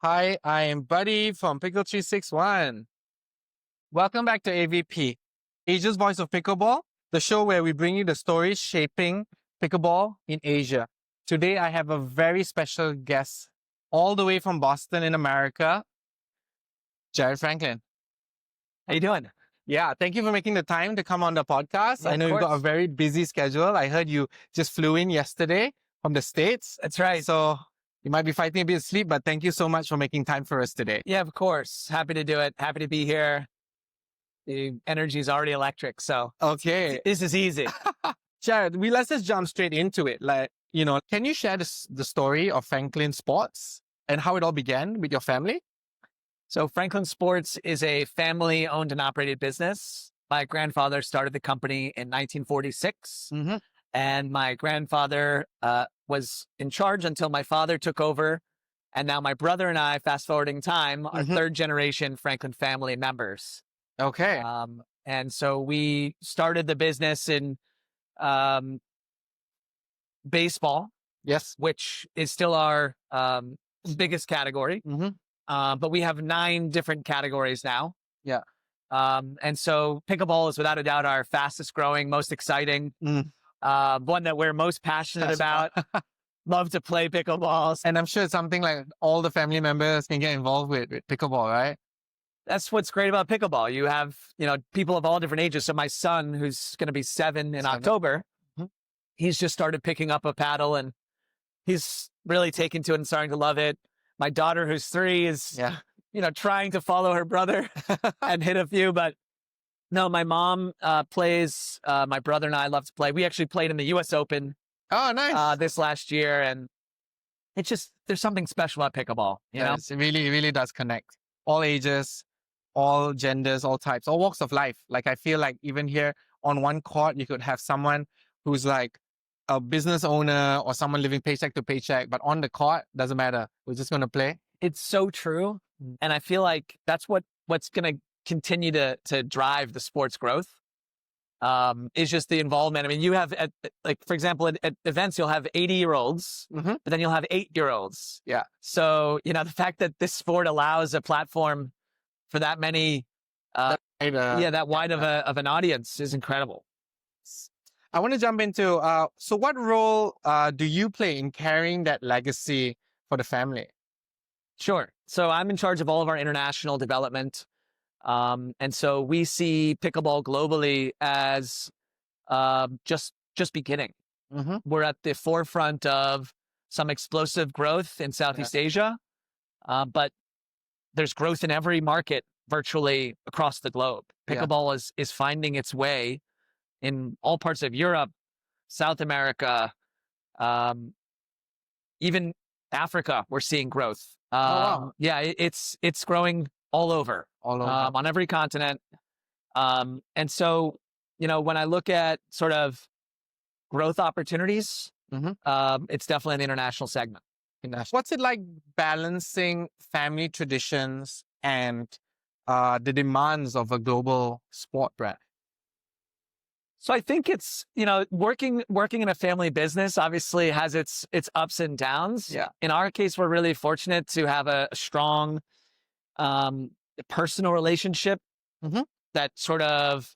Hi, I am Buddy from Pickle 361. Welcome back to AVP, Asia's Voice of Pickleball, the show where we bring you the stories shaping pickleball in Asia. Today, I have a very special guest all the way from Boston in America, Jared Franklin. How you doing? Yeah, thank you for making the time to come on the podcast. Yeah, I know of you've got a course. very busy schedule. I heard you just flew in yesterday from the States. That's right. So you might be fighting a bit of sleep, but thank you so much for making time for us today. Yeah, of course. Happy to do it. Happy to be here. The energy is already electric, so Okay. this is easy. Jared, let's just jump straight into it. Can you share the story of Franklin Sports and how it all began with your family? So Franklin Sports is a family-owned and operated business. My grandfather started the company in 1946, Mm-hmm. and my grandfather was in charge until my father took over. And now my brother and I, fast forwarding time, are third generation Franklin family members. Okay. And so we started the business in baseball, Yes. which is still our biggest category. Mm-hmm. But we have 9 different categories now. Yeah. And so pickleball is without a doubt our fastest growing, most exciting, one that we're most passionate about. Love to play pickleballs. And I'm sure it's something like all the family members can get involved with pickleball, right? That's what's great about pickleball. You have, people of all different ages. So my son, who's going to be 7 in October, he's just started picking up a paddle and he's really taken to it and starting to love it. My daughter, who's 3, is, trying to follow her brother and hit a few. But no, my mom plays. My brother and I love to play. We actually played in the U.S. Open. Oh, nice. This last year. And it's just, there's something special about pickleball. Yes, it really does connect. All ages, all genders, all types, all walks of life. Like I feel like even here on one court, you could have someone who's like a business owner or someone living paycheck to paycheck, but on the court, doesn't matter. We're just going to play. It's so true. And I feel like that's what's going to continue to drive the sport's growth. Is just the involvement. I mean, you have, for example, at events, you'll have 80-year-olds, but then you'll have 8-year-olds. Yeah. So, the fact that this sport allows a platform for that many, that wide of an audience is incredible. I want to jump into, so what role do you play in carrying that legacy for the family? Sure. So I'm in charge of all of our international development. And so we see pickleball globally as just beginning. We're at the forefront of some explosive growth in Southeast Asia, but there's growth in every market virtually across the globe. Pickleball is finding its way in all parts of Europe, South America, even Africa. We're seeing growth. Wow. Yeah, it's growing all over. On every continent. And so, when I look at sort of growth opportunities, it's definitely an international segment. What's it like balancing family traditions and the demands of a global sport brand? So I think it's, working in a family business obviously has its ups and downs. Yeah. In our case, we're really fortunate to have a strong personal relationship that sort of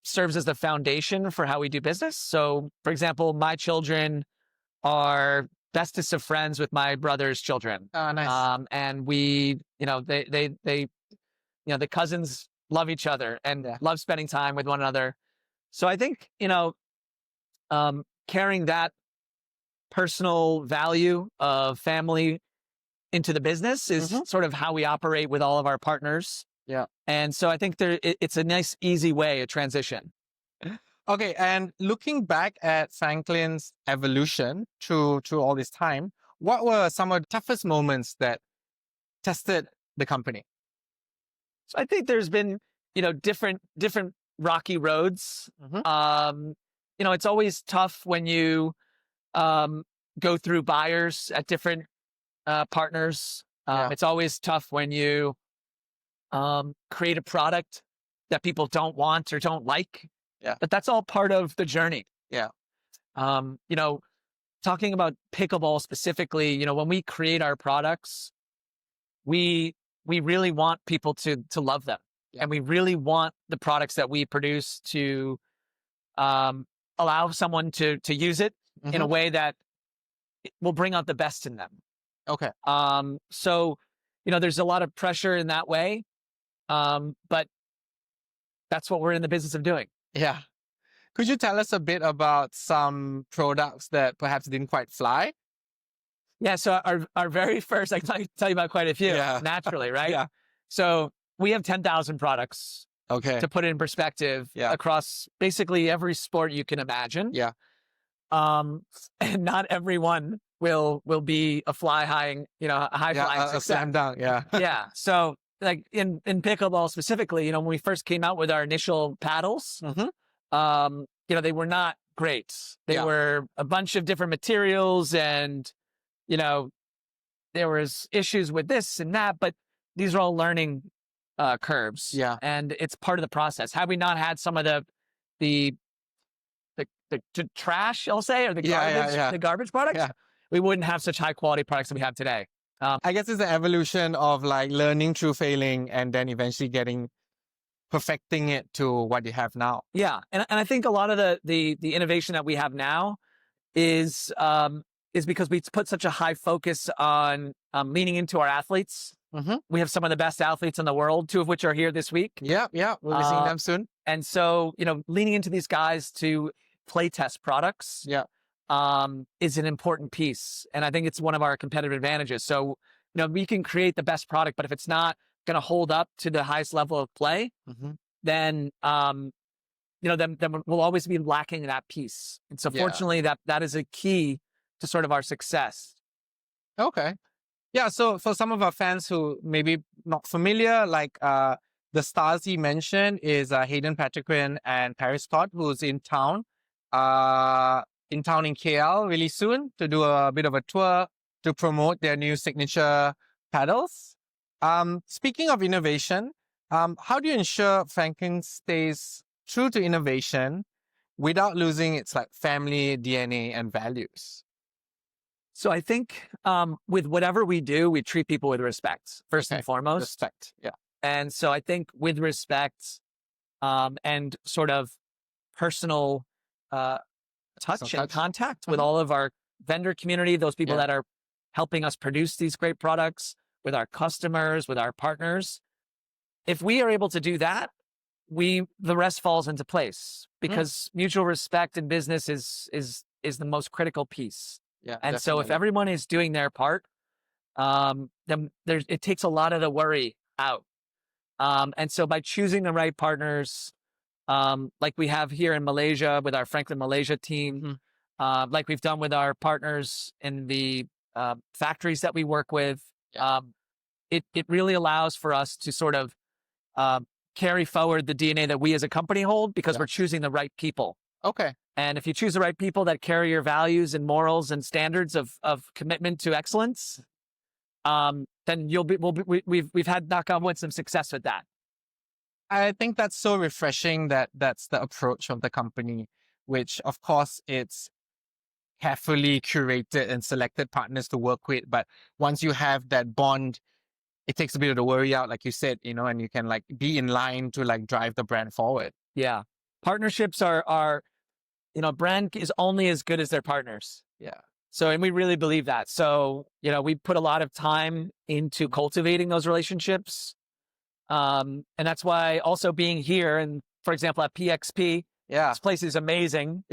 serves as the foundation for how we do business. So, for example, my children are bestest of friends with my brother's children. Oh, nice. And we, the cousins love each other and love spending time with one another. So I think, carrying that personal value of family into the business is sort of how we operate with all of our partners. Yeah. And so I think it's a nice, easy way, a transition. Okay. And looking back at Franklin's evolution through all this time, what were some of the toughest moments that tested the company? So I think there's been, different rocky roads. It's always tough when you go through buyers at different partners. It's always tough when you create a product that people don't want or don't like. Yeah. But that's all part of the journey. Yeah. Talking about pickleball specifically, when we create our products, we really want people to love them. Yeah. And we really want the products that we produce to allow someone to use it in a way that will bring out the best in them. Okay. So, there's a lot of pressure in that way. But that's what we're in the business of doing. Yeah. Could you tell us a bit about some products that perhaps didn't quite fly? Yeah. So our very first, I can tell you about quite a few, naturally, right? Yeah. So we have 10,000 products. Okay. To put it in perspective, across basically every sport you can imagine. Yeah. And not everyone will be a fly high, high flying success. A slam dunk. Yeah. Yeah. So like in pickleball specifically, when we first came out with our initial paddles, they were not great. They were a bunch of different materials, and there was issues with this and that, but these are all learning curves. Yeah. And it's part of the process. Had we not had some of the trash, I'll say, or the garbage, the garbage products, we wouldn't have such high quality products that we have today. I guess it's an evolution of like learning through failing and then eventually perfecting it to what you have now. Yeah. And I think a lot of the innovation that we have now is because we put such a high focus on leaning into our athletes. We have some of the best athletes in the world, 2 of which are here this week. Yeah. We'll be seeing them soon. And so, leaning into these guys to play test products is an important piece. And I think it's one of our competitive advantages. So, we can create the best product, but if it's not going to hold up to the highest level of play, then, then we'll always be lacking that piece. And so fortunately that is a key to sort of our success. Okay. Yeah. So for some of our fans who maybe not familiar, like the stars he mentioned is Hayden Patriquin and Parris Todd, who's in town in KL really soon to do a bit of a tour to promote their new signature paddles. Speaking of innovation, how do you ensure Franklin stays true to innovation without losing its like family DNA and values? So I think with whatever we do, we treat people with respect, first and foremost. Respect, yeah. And so I think with respect and sort of personal touch and contact with all of our vendor community, those people that are helping us produce these great products, with our customers, with our partners. If we are able to do that, the rest falls into place, because mutual respect in business is the most critical piece. Yeah, and definitely. So if everyone is doing their part, then it takes a lot of the worry out. And so by choosing the right partners, like we have here in Malaysia with our Franklin Malaysia team, like we've done with our partners in the factories that we work with, it really allows for us to sort of carry forward the DNA that we as a company hold, because we're choosing the right people. Okay. And if you choose the right people that carry your values and morals and standards of commitment to excellence, then we've had, knock on wood, some success with that. I think that's so refreshing that that's the approach of the company, which of course it's carefully curated and selected partners to work with. But once you have that bond, it takes a bit of the worry out, like you said, and you can like be in line to like drive the brand forward. Yeah. Partnerships are brand is only as good as their partners. Yeah. So, and we really believe that. So, we put a lot of time into cultivating those relationships. And that's why also being here, and for example, at PXP, this place is amazing.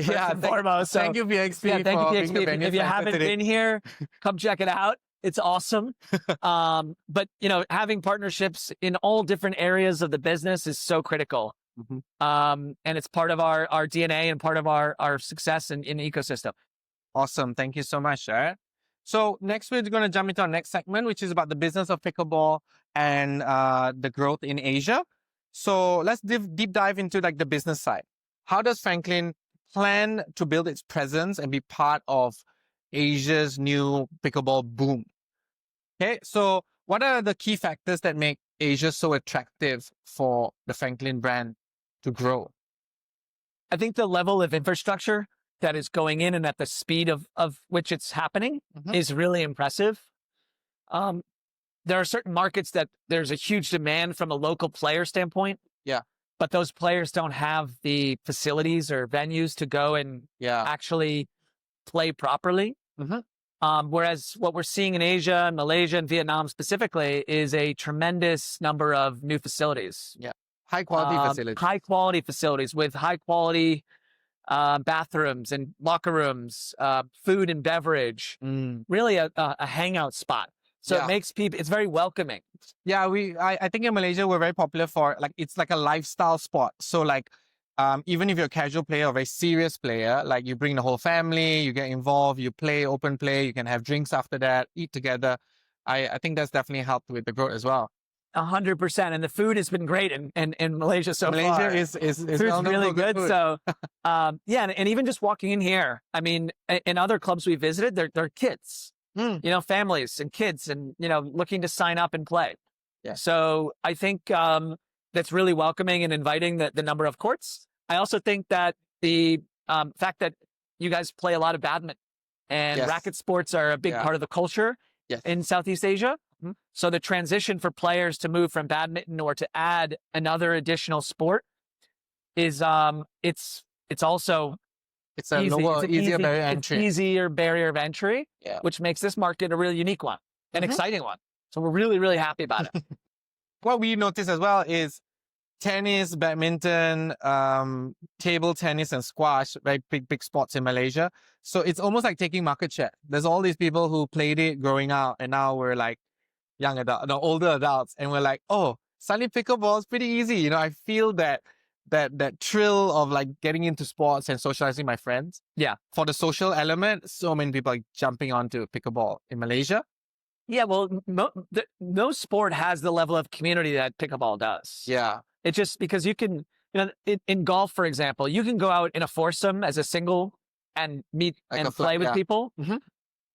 Foremost. Thank you, PXP. Yeah, thank you, PXP. If you haven't been here, come check it out. It's awesome. But, having partnerships in all different areas of the business is so critical. And it's part of our DNA and part of our success in the ecosystem. Awesome. Thank you so much, Jared. So next we're going to jump into our next segment, which is about the business of pickleball and the growth in Asia. So let's deep dive into like the business side. How does Franklin plan to build its presence and be part of Asia's new pickleball boom? Okay, so what are the key factors that make Asia so attractive for the Franklin brand to grow? I think the level of infrastructure that is going in and at the speed of which it's happening is really impressive. there are certain markets that there's a huge demand from a local player standpoint. Yeah. But those players don't have the facilities or venues to go and actually play properly. Whereas what we're seeing in Asia, Malaysia, and Vietnam specifically is a tremendous number of new facilities. Yeah. High quality facilities. High quality facilities with high quality bathrooms and locker rooms, food and beverage, really a hangout spot. So it makes people, it's very welcoming. Yeah, I think in Malaysia, we're very popular for, like, it's like a lifestyle spot. So like, even if you're a casual player or a very serious player, like you bring the whole family, you get involved, you play open play, you can have drinks after that, eat together. I think that's definitely helped with the growth as well. 100%. And the food has been great in Malaysia so far. Malaysia is food's really good. So, yeah. And even just walking in here, I mean, in other clubs we visited, they're kids. You know, families and kids and, you know, looking to sign up and play. Yeah. So I think that's really welcoming and inviting the number of courts. I also think that the fact that you guys play a lot of badminton and racket sports are a big part of the culture in Southeast Asia. So the transition for players to move from badminton or to add another additional sport is it's also it's a easier barrier entry. Easier barrier of entry, which makes this market a really unique one, an exciting one. So we're really, really happy about it. What we noticed as well is tennis, badminton, table tennis, and squash, very big sports in Malaysia. So it's almost like taking market share. There's all these people who played it growing up, and now we're like young adults, the older adults, and we're like, oh, suddenly pickleball is pretty easy. You know, I feel that thrill of like getting into sports and socializing with my friends. Yeah. For the social element, so many people are jumping onto pickleball in Malaysia. Yeah, well, no sport has the level of community that pickleball does. Yeah. It's just because you can, you know, in golf, for example, you can go out in a foursome as a single and meet like and play with people.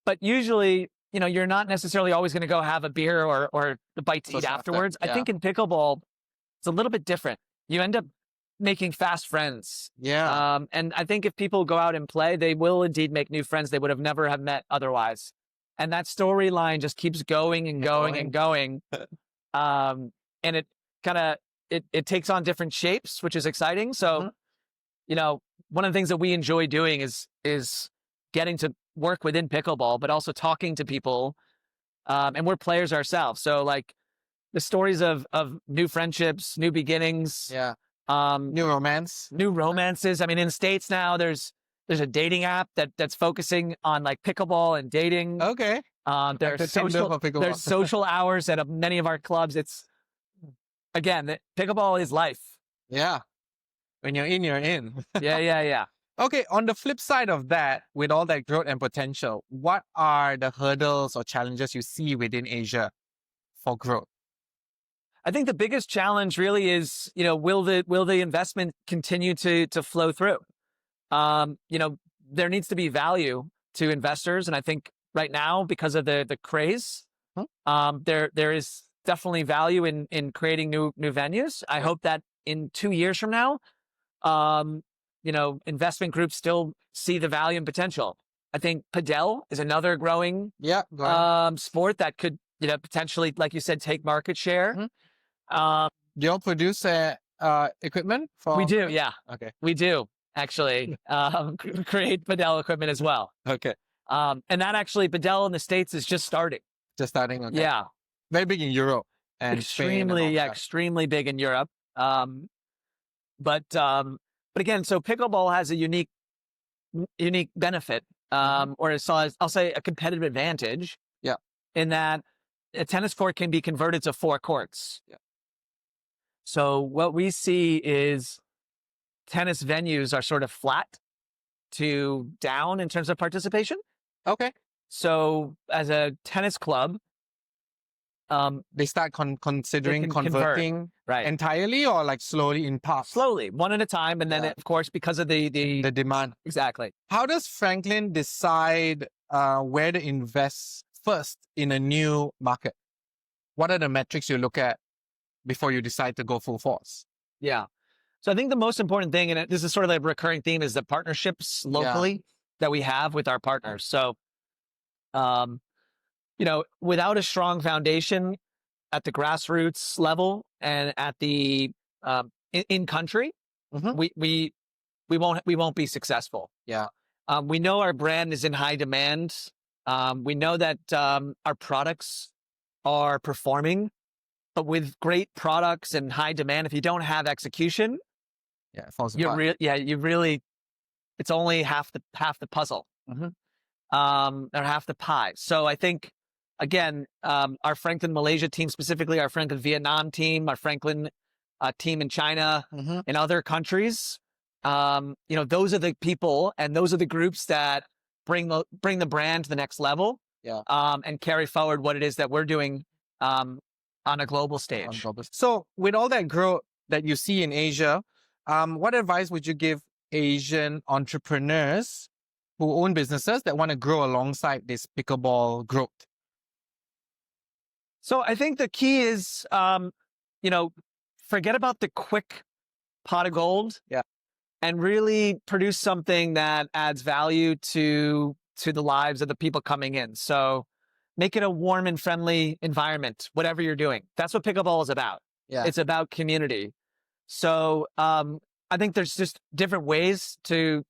But usually, you know, you're not necessarily always going to go have a beer or a bite to eat afterwards. I think in pickleball, it's a little bit different. You end up making fast friends. Yeah. And I think if people go out and play, they will indeed make new friends they would have never have met otherwise. And that storyline just keeps going and going and going. And it kind of, it takes on different shapes, which is exciting. So, you know, one of the things that we enjoy doing is getting to work within pickleball, but also talking to people. And we're players ourselves. So like the stories of new friendships, new beginnings. Yeah. New romances. I mean, in the States now, there's a dating app that's focusing on like pickleball and dating. Okay. There's social hours at many of our clubs. It's, again, pickleball is life. Yeah. When you're in, you're in. Yeah. Okay. On the flip side of that, with all that growth and potential, what are the hurdles or challenges you see within Asia for growth? I think the biggest challenge really is, you know, will the investment continue to flow through? You know, there needs to be value to investors. And I think right now, because of the craze, there is definitely value in creating new venues. I hope that in 2 years from now, you know, investment groups still see the value and potential. I think padel is another growing sport that could, you know, potentially, like you said, take market share. Do you all produce equipment? We do, yeah. Okay. We do, actually, create padel equipment as well. Okay. And that actually, padel in the States is just starting. Just starting, okay. Yeah. Very big in Europe. And extremely big in Europe. But again, so pickleball has a unique benefit, or I'll say a competitive advantage. Yeah. In that a tennis court can be converted to 4 courts. Yeah. So what we see is tennis venues are sort of flat to down in terms of participation. Okay. So as a tennis club, they start considering converting entirely, or like slowly in parts? Slowly, one at a time. And then, of course, because of the demand. Exactly. How does Franklin decide where to invest first in a new market? What are the metrics you look at before you decide to go full force? Yeah. So I think the most important thing, and this is sort of a recurring theme, is the partnerships locally that we have with our partners. So, you without a strong foundation at the grassroots level and at the in country, we won't be successful. Yeah. We know our brand is in high demand. We know that our products are performing, but with great products and high demand, if you don't have execution, yeah, it falls apart. It's only half the puzzle, or half the pie. So I think, again, our Franklin Malaysia team, specifically our Franklin Vietnam team, our Franklin team in China, in other countries, those are the people and those are the groups that bring the brand to the next level, and carry forward what it is that we're doing on a global stage. So with all that growth that you see in Asia, what advice would you give Asian entrepreneurs who own businesses that want to grow alongside this pickleball growth? So I think the key is, forget about the quick pot of gold, and really produce something that adds value to the lives of the people coming in. So make it a warm and friendly environment, whatever you're doing. That's what pickleball is about. Yeah. It's about community. So I think there's just different ways to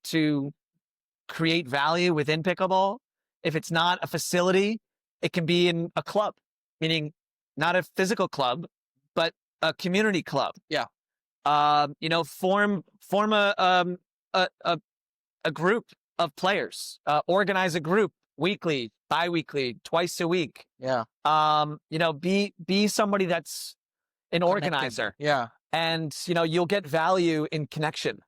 create value within pickleball. If it's not a facility, it can be in a club, meaning not a physical club, but a community club. Yeah. Form a group of players, organize a group weekly, bi-weekly, twice a week. Yeah. Be somebody that's an organizer. Yeah. And, you'll get value in connection.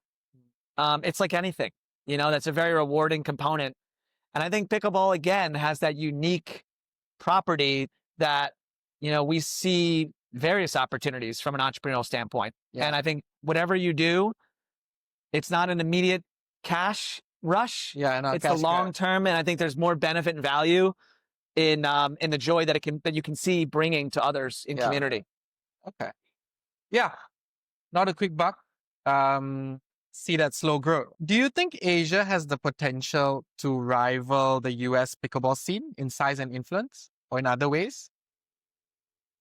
It's like anything, that's a very rewarding component. And I think pickleball, again, has that unique property that, we see various opportunities from an entrepreneurial standpoint. Yeah. And I think whatever you do, it's not an immediate cash rush. Yeah, it's the long term, and I think there's more benefit and value in the joy that you can see bringing to others in community. Okay. Yeah, not a quick buck. See that slow growth. Do you think Asia has the potential to rival the US pickleball scene in size and influence, or in other ways?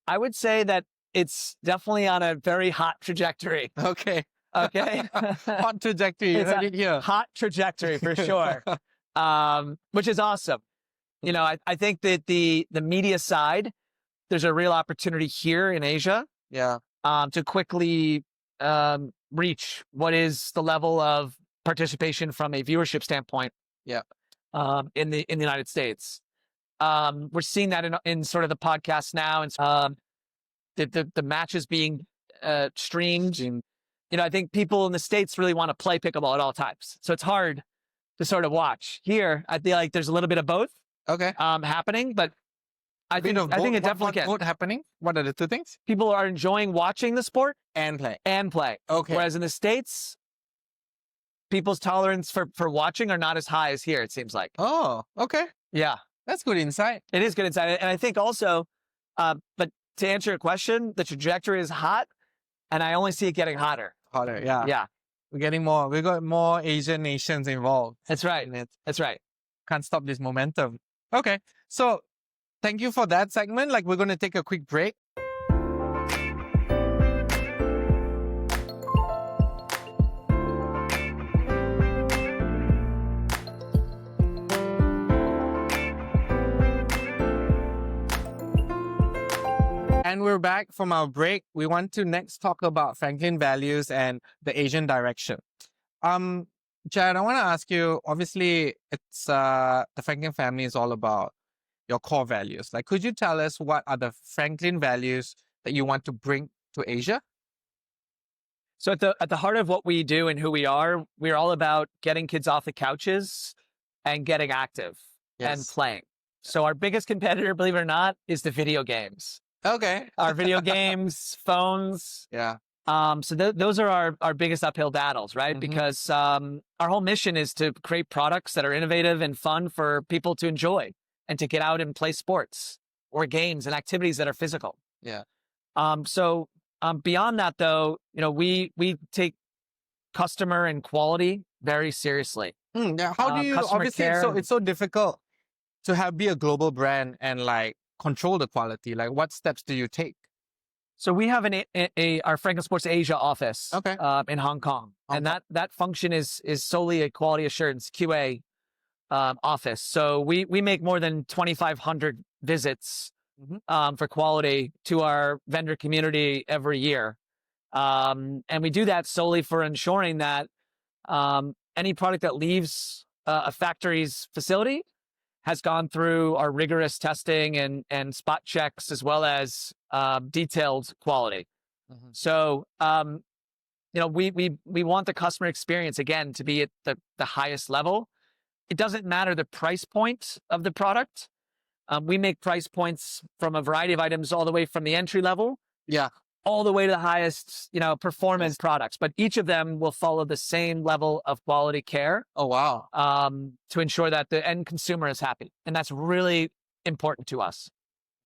I would say that it's definitely on a very hot trajectory. Okay. Hot trajectory. You heard it here. Hot trajectory for sure. Which is awesome. I think that the media side, there's a real opportunity here in Asia. Yeah. To quickly reach what is the level of participation from a viewership standpoint. Yeah. In the United States. We're seeing that in sort of the podcast now, and the matches being streamed. And, I think people in the States really want to play pickleball at all times. So it's hard to sort of watch. Here, I feel like there's a little bit of both happening, but I think it definitely can. Both happening? What are the two things? People are enjoying watching the sport and play. Okay. Whereas in the States, people's tolerance for watching are not as high as here, it seems like. Oh, okay. Yeah. That's good insight. It is good insight. And I think also, but to answer your question, the trajectory is hot, and I only see it getting hotter. Hotter, yeah. Yeah. We're getting more. We got more Asian nations involved. That's right. That's right. Can't stop this momentum. Okay. So thank you for that segment. We're going to take a quick break. And we're back from our break. We want to next talk about Franklin values and the Asian direction. Jared, I want to ask you, obviously, it's the Franklin family is all about your core values. Could you tell us what are the Franklin values that you want to bring to Asia? So at the heart of what we do and who we're all about getting kids off the couches and getting active and playing. So our biggest competitor, believe it or not, is the video games. Okay. Our video games, phones. Yeah. So those are our biggest uphill battles, right? Because our whole mission is to create products that are innovative and fun for people to enjoy and to get out and play sports or games and activities that are physical. Yeah. So beyond that, though, we take customer and quality very seriously. How do you, obviously, it's so difficult to be a global brand and like control the quality? Like, what steps do you take? So we have our Franklin Sports Asia office Okay. in Hong Kong. And that function is solely a quality assurance QA office. So we make more than 2,500 visits for quality to our vendor community every year. And we do that solely for ensuring that any product that leaves a factory's facility has gone through our rigorous testing and spot checks, as well as detailed quality. So, we want the customer experience, again, to be at the highest level. It doesn't matter the price point of the product. We make price points from a variety of items, all the way from the entry level, all the way to the highest, performance products. But each of them will follow the same level of quality care. Oh, wow. To ensure that the end consumer is happy. And that's really important to us.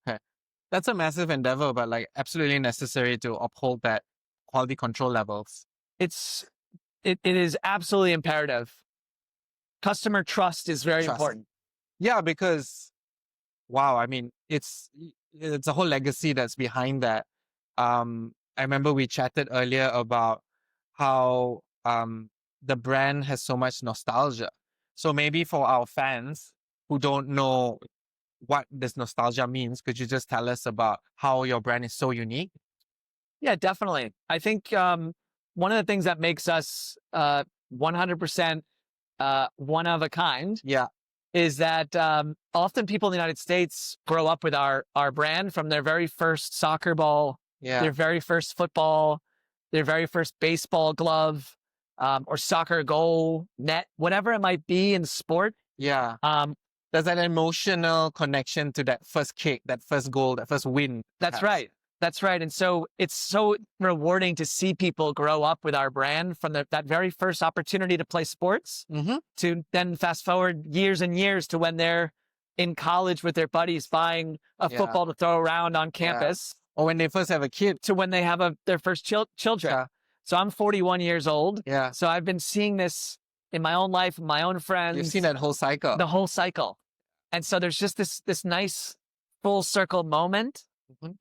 Okay. That's a massive endeavor, but like absolutely necessary to uphold that quality control levels. It is absolutely imperative. Customer trust is very important. Yeah, because wow, I mean, it's a whole legacy that's behind that. I remember we chatted earlier about how the brand has so much nostalgia. So maybe for our fans who don't know what this nostalgia means, could you just tell us about how your brand is so unique? Yeah, definitely. I think one of the things that makes us 100% one of a kind is that often people in the United States grow up with our brand from their very first soccer ball, their very first football, their very first baseball glove, or soccer goal, net, whatever it might be in sport. Yeah. There's that emotional connection to that first kick, that first goal, that first win. That's right. That's right. And so it's so rewarding to see people grow up with our brand from that very first opportunity to play sports to then fast forward years and years to when they're in college with their buddies buying a football to throw around on campus. Or when they first have a kid. To when they have their first children. Yeah. So I'm 41 years old. Yeah. So I've been seeing this in my own life, my own friends. You've seen that whole cycle. The whole cycle. And so there's just this nice full circle moment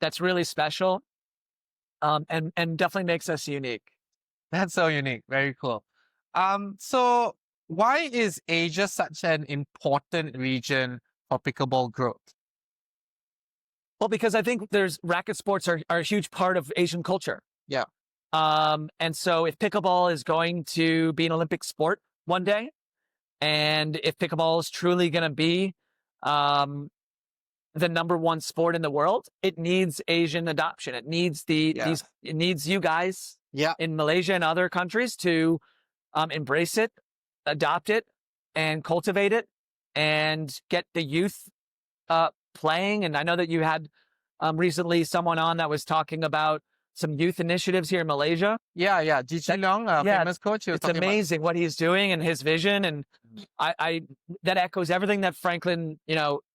that's really special, and definitely makes us unique. That's so unique. Very cool. So why is Asia such an important region for pickleball growth? Well, because I think racket sports are a huge part of Asian culture. Yeah. And so if pickleball is going to be an Olympic sport one day, and if pickleball is truly going to be the number one sport in the world, it needs Asian adoption. It needs it needs you guys in Malaysia and other countries to embrace it, adopt it, and cultivate it, and get the youth playing. And I know that you had recently someone on that was talking about some youth initiatives here in Malaysia. Yeah. Ji Leong, famous coach. It's amazing what he's doing and his vision. And I that echoes everything that Franklin,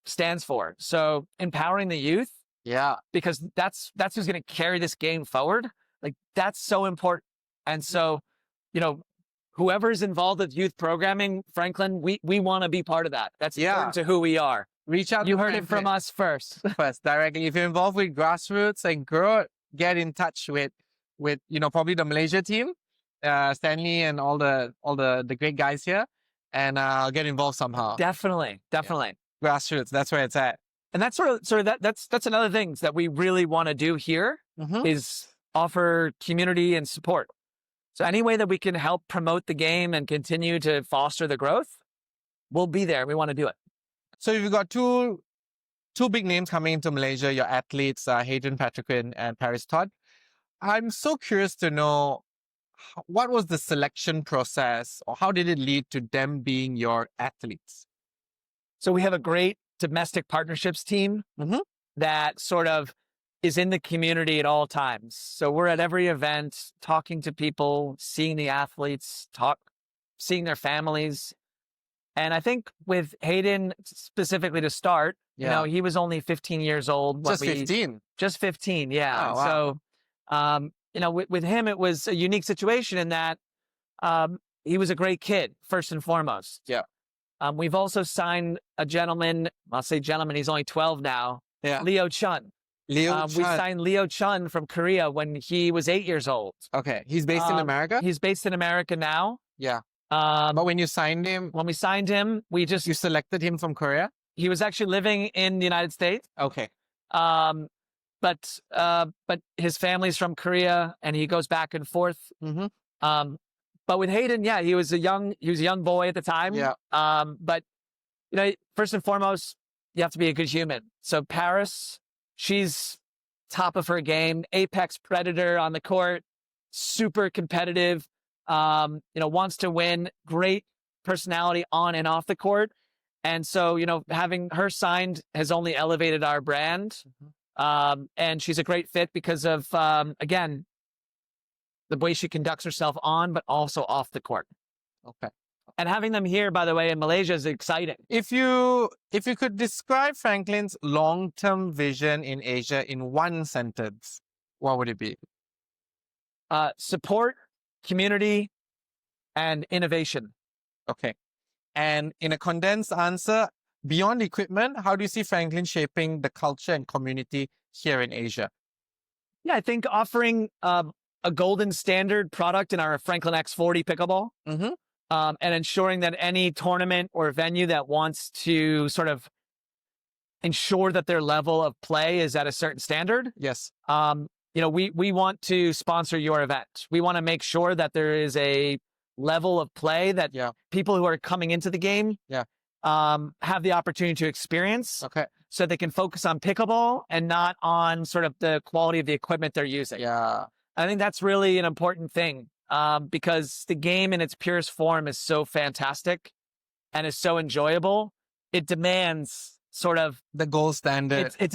stands for. So empowering the youth. Yeah. Because that's who's going to carry this game forward. Like, that's so important. And so, whoever's involved with youth programming, Franklin, we want to be part of that. That's important to who we are. Reach out. You heard it from us first. Directly. If you're involved with grassroots and grow, get in touch with probably the Malaysia team, Stanley and all the great guys here, and get involved somehow. Definitely. Grassroots, that's where it's at. And that's that's another thing that we really want to do here is offer community and support. So any way that we can help promote the game and continue to foster the growth, we'll be there. We want to do it. So you've got two big names coming into Malaysia, your athletes, Hayden Patriquin and Parris Todd. I'm so curious to know, what was the selection process, or how did it lead to them being your athletes? So we have a great domestic partnerships team that sort of is in the community at all times. So we're at every event, talking to people, seeing the athletes, seeing their families. And I think with Hayden specifically to start, he was only 15 years old. Just 15? Just 15, yeah. Oh, wow. So, with him, it was a unique situation in that he was a great kid, first and foremost. Yeah. We've also signed a gentleman, I'll say gentleman, he's only 12 now, Yeah. Leo Chun. Leo We Chun. signed Leo Chun from Korea when he was 8 years old. Okay. He's based in America? He's based in America now. Yeah. But when you signed him, When we signed him, you selected him from Korea? he was actually living in the United States. Okay. But his family's from Korea and he goes back and forth. Mm-hmm. But with Hayden, yeah, he was a young boy at the time. Yeah. But you know, first and foremost, you have to be a good human. So Parris, she's top of her game, apex predator on the court, super competitive, wants to win, great personality on and off the court. And so, having her signed has only elevated our brand. And she's a great fit because of, again, the way she conducts herself on, but also off the court. Okay. And having them here, by the way, in Malaysia is exciting. If you could describe Franklin's long-term vision in Asia in one sentence, what would it be? Support, community, and innovation. Okay. And in a condensed answer, beyond equipment, how do you see Franklin shaping the culture and community here in Asia? Yeah, I think offering a golden standard product in our Franklin X40 pickleball, and ensuring that any tournament or venue that wants to sort of ensure that their level of play is at a certain standard. Yes. We want to sponsor your event. We want to make sure that there is a level of play that people who are coming into the game have the opportunity to experience. Okay. So they can focus on pickleball and not on sort of the quality of the equipment they're using. Yeah. I think that's really an important thing, because the game in its purest form is so fantastic and is so enjoyable. It demands sort of the gold standard. It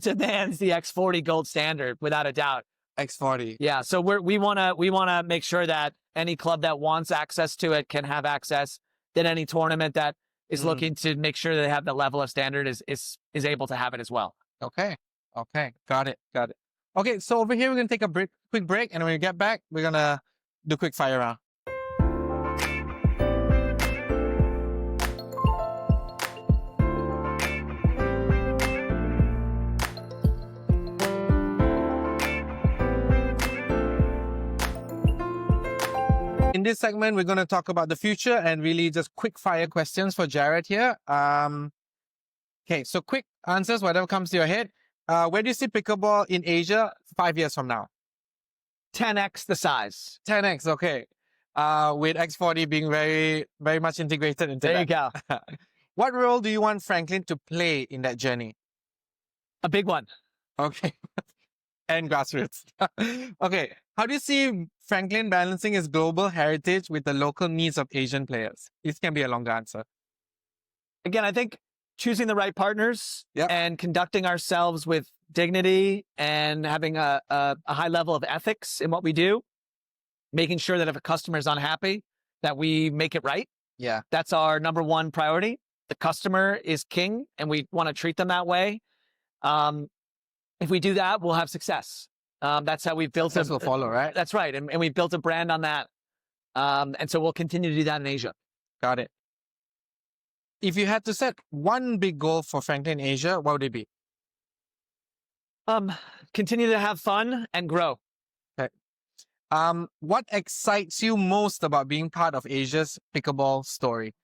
demands the X40 gold standard without a doubt. X40. Yeah. So we want to make sure that any club that wants access to it can have access. That any tournament that is looking to make sure that they have the level of standard is able to have it as well. Okay. Got it. Okay. So over here, we're going to take a quick break. And when we get back, we're going to do quick fire round. In this segment, we're going to talk about the future and really just quick fire questions for Jared here. Okay, so quick answers, whatever comes to your head. Where do you see pickleball in Asia 5 years from now? 10x the size. 10x, okay. With X40 being very, very much integrated into There that. you go. What role do you want Franklin to play in that journey? A big one. Okay. And grassroots. Okay. How do you see Franklin balancing his global heritage with the local needs of Asian players? This can be a longer answer. Again, I think choosing the right partners and conducting ourselves with dignity and having a high level of ethics in what we do, making sure that if a customer is unhappy, that we make it right. Yeah. That's our number one priority. The customer is king and we want to treat them that way. If we do that, we'll have success. That's how we've built Success will follow, right? That's right. And we've built a brand on that. And so we'll continue to do that in Asia. Got it. If you had to set one big goal for Franklin Asia, what would it be? Continue to have fun and grow. Okay. What excites you most about being part of Asia's pickleball story?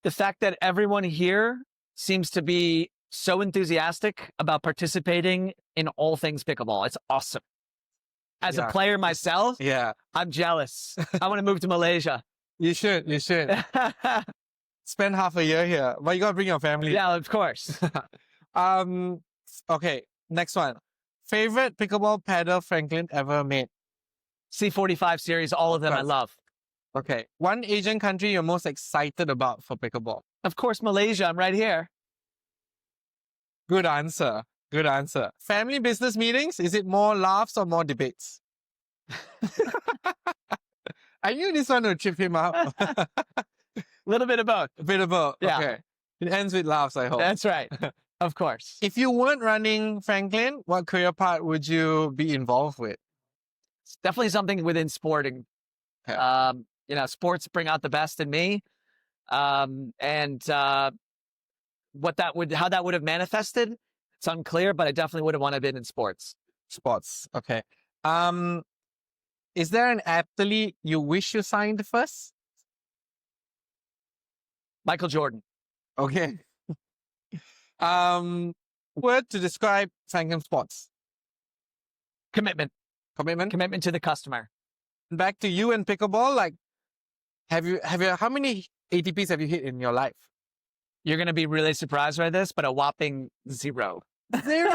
The fact that everyone here seems to be so enthusiastic about participating in all things pickleball. It's awesome. As a player myself, I'm jealous. I want to move to Malaysia. You should. Spend half a year here, but you got to bring your family. Yeah, of course. Okay, next one. Favorite pickleball paddle Franklin ever made? C45 series, all of them I love. Okay. One Asian country you're most excited about for pickleball? Of course, Malaysia. I'm right here. Good answer. Family business meetings, is it more laughs or more debates? I knew this one would trip him up. A little bit of both. A bit of both. Yeah. Okay. It ends with laughs, I hope. That's right. Of course. If you weren't running Franklin, what career path would you be involved with? It's definitely something within sporting. Okay. Sports bring out the best in me. And how that would have manifested, it's unclear, but I definitely would have wanted to have been in sports. Sports. Okay. Is there an athlete you wish you signed first? Michael Jordan. Okay. Word to describe Franklin Sports. Commitment. Commitment. Commitment to the customer. Back to you and pickleball. Like, have you? How many ATPs have you hit in your life? You're going to be really surprised by this, but a whopping 0. 0.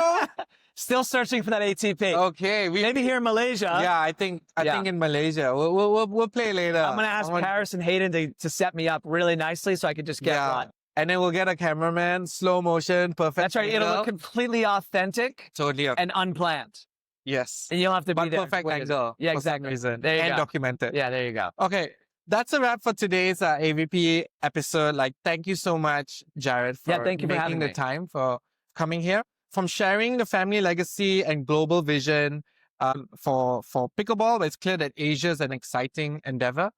Still searching for that ATP. Okay, Maybe here in Malaysia. Yeah, I think in Malaysia. We'll play later. I'm gonna ask Parris and Hayden to set me up really nicely so I can just get one. And then we'll get a cameraman, slow motion, perfect. That's right. It'll look completely authentic, totally and unplanned. Yes, and you'll have to be there. Perfect angle. Yeah, for exactly. Some reason. There you and go. Documented. Yeah, there you go. Okay, that's a wrap for today's AVP episode. Like, thank you so much, Jared, for thank you for making having the me. time for coming here. From sharing the family legacy and global vision for pickleball, it's clear that Asia is an exciting endeavor.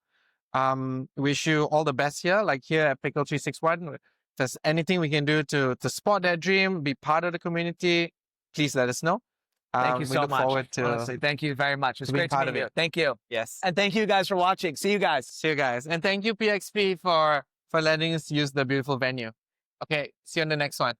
Wish you all the best here. Like here at Pickle 361, if there's anything we can do to support that dream, be part of the community, please let us know. Thank you so much. We look forward to honestly, thank you very much. It's being great to part meet of you. it. Thank you. Yes. And thank you guys for watching. See you guys. See you guys. And thank you, PXP, for letting us use the beautiful venue. Okay, see you on the next one.